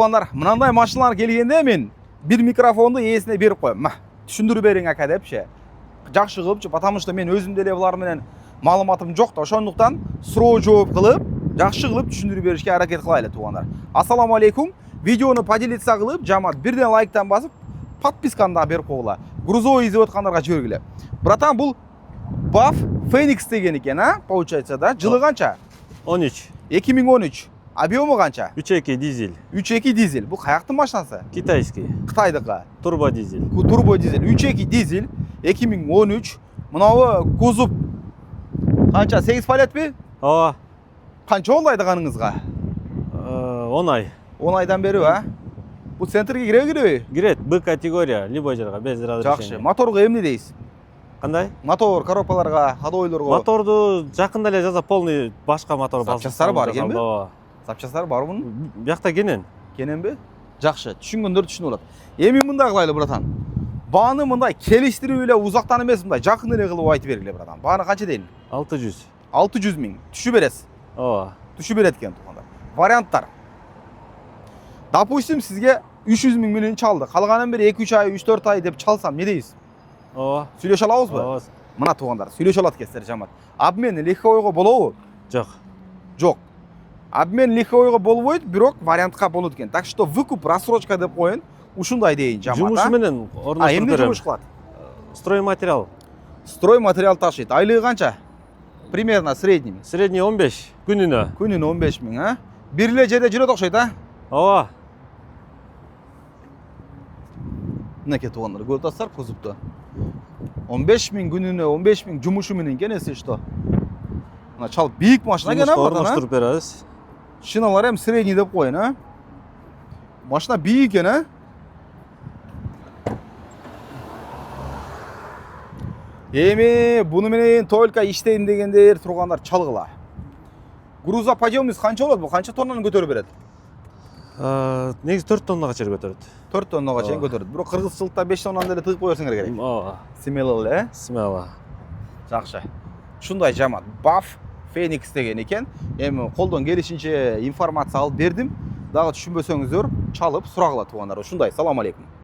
Tuğanlar, mынандай машиналар келгенде мен bir микрофонду ээсине берип коем. Түшүндүрүп бериң ака депчи. Жакшы кылыпчы, потому что мен өзүм деле булар менен маалыматым жок да, ошондуктан суроо жооп кылып, жакшы кылып түшүндүрүп беришке аракет кылайлы тугандар. Ассаламу алейкум. Видеону поделиться кылып, жамаат бирден лайктан басып, подписканы да берип койгула. Грузовой изеп аткандарга жибергиле. Братан, бул BAF Phoenix деген экен, получается, да? Жылы канча? 13. 2013. Объемы канча? 3.2 дизель. 3.2 дизель. Бул каяктын машинасы? Китайский. Кытайдыкы. Турбо дизель. Турбо дизель. 3.2 дизель. 2013. Мынабы кузов канча? 8 палетпи? Ооба. Канча болду айдаганыңызга? 10 ай. 10 айдан бери, Бул центрге киребиби? Кирет Б категория, любой жерге без разрешения. Жакшы. Моторго эмне дейсиз? Кандай? Мотор, коробкаларга, ходойлорго. Моторду жакында эле жаза полный башка мотор басып. Запчастары бар экенби? Ооба. Запчастары бар мунун? Бияқта кенен. Кененби? Жакшы. Түшүнгөндөр түшүнүп алат. Эми мындай кылайлы, братан. Бааны мындай келиштирип эле узактан эмес, мындай жакын эле кылып айтып бергиле, братан. Бааны канча дейин? 600. 600 миң. Түшү бересиз. Ооба. Түшү берет экен туугандар. Варианттар. Допустим, сизге 300 миң менен чалды. Калганын бери 2-3 ай, 3-4 ай деп чалсам не дейсиз? Ооба. Сүйлөшө алабызбы? Ооба. Мына туугандар, сүйлөшө алат экенсиздер жамаат. Обмен легковойго болобу? Жок. Жок. Обмен легковойго болбойт, бирок вариантка болот экен. Так что выкуп, рассрочка деп коюн. Ушундай дейин жамаат. Жумушу менен орноштуруп эмне берем. жумуш кылат? Стройматериал. Стройматериал ташыйт. Айлыгы канча? Примерно средний. Средний 15 күнүнө. Күнүнө 15 миң, Бир эле жерде жүрөт окшойт, Ооба. Мынакей туугандар, көрүп атасыздар кузовду. 15 миң күнүнө, 15 миң жумушу менен кенеси что? Мына чал бийик машина экен, Орноштуруп беребиз. Шиналар эми средний деп коюн, Машина бийик экен, Эми буну менен только иштейм дегендер тургандар чалгыла. Грузоподъемность канча болот? Бул канча тоннаны көтөрүп берет? Негизи 4 тоннага чейин көтөрөт. 4 тоннага чейин көтөрөт. Бирок кыргызчылыкта 5 тоннаны деле тыгып кое берсеңер керек. Ооба. Смело эле, Смело. Жакшы. Ушундай жамаат. BAF Phoenix деген экен. Эми колдон келишинче информация алып бердим. Дагы түшүнбөсөңүздөр чалып сурагыла туугандар. Ушундай. Салам алейкум.